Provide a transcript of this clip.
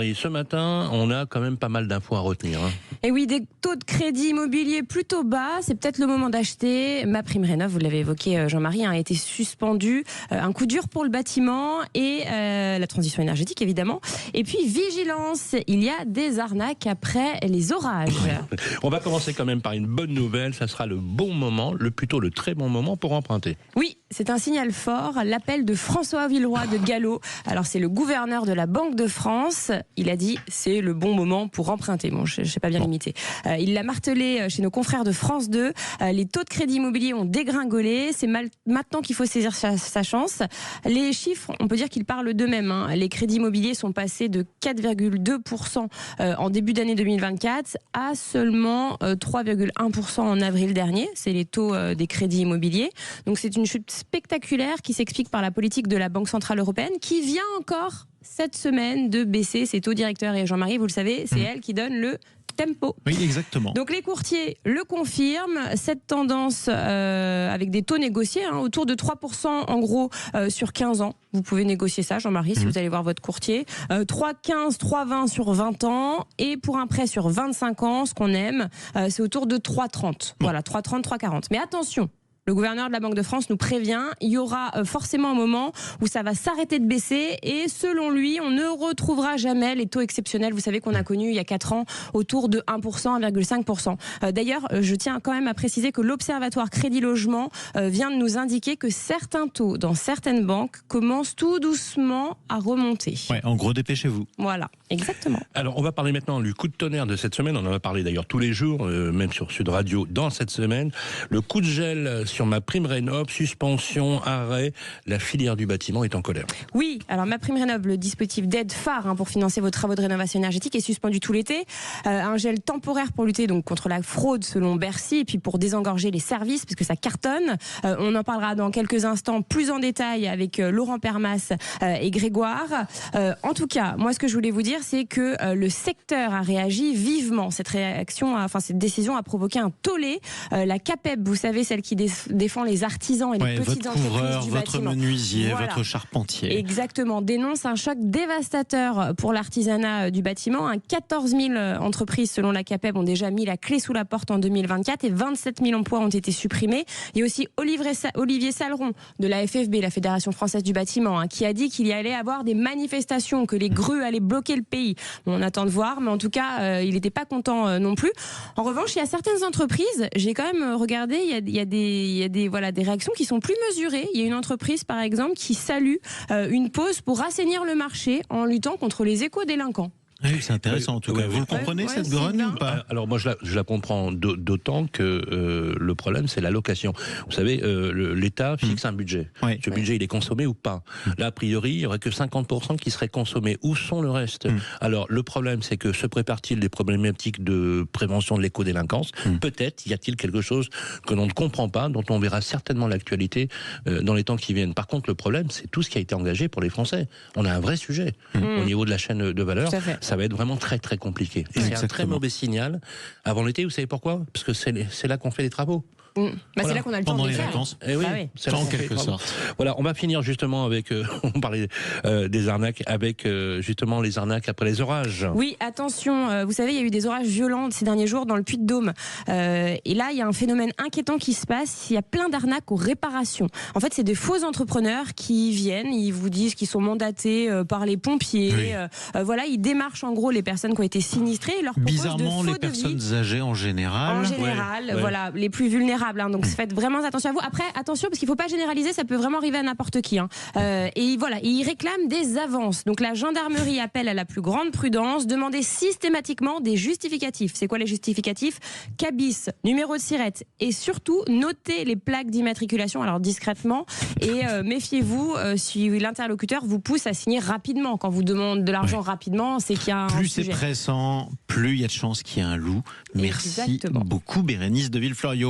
Et ce matin, on a quand même pas mal d'infos à retenir. Et oui, des taux de crédit immobilier plutôt bas, c'est peut-être le moment d'acheter. MaPrimeRénov', vous l'avez évoqué Jean-Marie, a été suspendu. Un coup dur pour le bâtiment et la transition énergétique évidemment. Et puis vigilance, il y a des arnaques après les orages. On va commencer quand même par une bonne nouvelle, ça sera le bon moment, plutôt le très bon moment pour emprunter. Oui, c'est un signal fort, l'appel de François Villeroy de Gallo. Alors c'est le gouverneur de la Banque de France. Il a dit c'est le bon moment pour emprunter. Bon, je sais pas bien limité. Il l'a martelé chez nos confrères de France 2. Les taux de crédit immobilier ont dégringolé. C'est maintenant qu'il faut saisir sa chance. Les chiffres, on peut dire qu'ils parlent d'eux-mêmes. Les crédits immobiliers sont passés de 4,2% en début d'année 2024 à seulement 3,1% en avril dernier. C'est les taux des crédits immobiliers. Donc c'est une chute spectaculaire qui s'explique par la politique de la Banque Centrale Européenne qui vient encore cette semaine de baisser ses taux directeurs. Et Jean-Marie, vous le savez, c'est elle qui donne le tempo. Oui, exactement. Donc les courtiers le confirment, cette tendance avec des taux négociés autour de 3% en gros sur 15 ans. Vous pouvez négocier ça, Jean-Marie, si vous allez voir votre courtier. 3,15, 3,20 sur 20 ans. Et pour un prêt sur 25 ans, ce qu'on aime, c'est autour de 3,30. Voilà, 3,30, 3,40. Mais attention, le gouverneur de la Banque de France nous prévient, il y aura forcément un moment où ça va s'arrêter de baisser et selon lui, on ne retrouvera jamais les taux exceptionnels, vous savez qu'on a connus il y a 4 ans, autour de 1%, 1,5%. D'ailleurs, je tiens quand même à préciser que l'Observatoire Crédit Logement vient de nous indiquer que certains taux dans certaines banques commencent tout doucement à remonter. Ouais, en gros, dépêchez-vous. Voilà, exactement. Alors, on va parler maintenant du coup de tonnerre de cette semaine. On en a parlé d'ailleurs tous les jours, même sur Sud Radio dans cette semaine. Le coup de gel sur MaPrimeRénov', suspension, arrêt, la filière du bâtiment est en colère. Oui, alors MaPrimeRénov', le dispositif d'aide phare pour financer vos travaux de rénovation énergétique, est suspendu tout l'été. Un gel temporaire pour lutter donc contre la fraude selon Bercy et puis pour désengorger les services parce que ça cartonne. On en parlera dans quelques instants plus en détail avec Laurent Permas et Grégoire. En tout cas, moi ce que je voulais vous dire, c'est que le secteur a réagi vivement. Cette décision a provoqué un tollé. La CAPEB, vous savez, celle qui défend les artisans et les petites votre entreprises couvreur, du votre bâtiment. menuisier, Voilà. votre charpentier. Exactement, dénonce un choc dévastateur pour l'artisanat du bâtiment. 14 000 entreprises selon la CAPEB ont déjà mis la clé sous la porte en 2024 et 27 000 emplois ont été supprimés. Il y a aussi Olivier Saleron de la FFB, la Fédération Française du Bâtiment, qui a dit qu'il y allait avoir des manifestations, que les grues allaient bloquer le pays. Bon, on attend de voir, mais en tout cas, il n'était pas content non plus. En revanche, il y a certaines entreprises, j'ai quand même regardé, il y a des réactions qui sont plus mesurées. Il y a une entreprise, par exemple, qui salue une pause pour assainir le marché en luttant contre les éco-délinquants. Oui, c'est intéressant en tout cas. Vous le comprenez cette grogne ou pas ? Alors moi je la comprends d'autant que le problème c'est l'allocation. Vous savez, l'État fixe un budget. Oui. Ce budget il est consommé ou pas. Là a priori il n'y aurait que 50% qui seraient consommés. Où sont le reste ? Alors le problème c'est que se prépare-t-il des problématiques de prévention de l'éco-délinquance ? Peut-être y a-t-il quelque chose que l'on ne comprend pas, dont on verra certainement l'actualité dans les temps qui viennent. Par contre le problème c'est tout ce qui a été engagé pour les Français. On a un vrai sujet au niveau de la chaîne de valeur. Ça va être vraiment très très compliqué. Et c'est un très mauvais signal avant l'été. Vous savez pourquoi ? Parce que c'est là qu'on fait les travaux. C'est là qu'on a le temps pendant de les faire. vacances. Eh oui, c'est en quelque sorte. Voilà, on va finir justement avec, on parlait des arnaques, avec justement les arnaques après les orages. Oui, attention, vous savez, il y a eu des orages violents ces derniers jours dans le Puy-de-Dôme. Et là, il y a un phénomène inquiétant qui se passe. Il y a plein d'arnaques aux réparations. En fait, c'est des faux entrepreneurs qui viennent, ils vous disent qu'ils sont mandatés par les pompiers. Oui. Voilà, ils démarchent en gros les personnes qui ont été sinistrées. Ils leur proposent bizarrement, de faux les personnes âgées en général. En général, voilà, les plus vulnérables. Donc faites vraiment attention à vous. Après, attention parce qu'il ne faut pas généraliser, ça peut vraiment arriver à n'importe qui. Et voilà, ils réclament des avances. Donc la gendarmerie appelle à la plus grande prudence, demandez systématiquement des justificatifs. C'est quoi les justificatifs ? Cabis, numéro de sirette et surtout notez les plaques d'immatriculation, alors discrètement. Et méfiez-vous si l'interlocuteur vous pousse à signer rapidement. Quand vous demande de l'argent rapidement, c'est qu'il y a un plus sujet. c'est pressant, plus il y a de chances qu'il y ait un loup. Merci Exactement. beaucoup Bérénice de Villefloriot.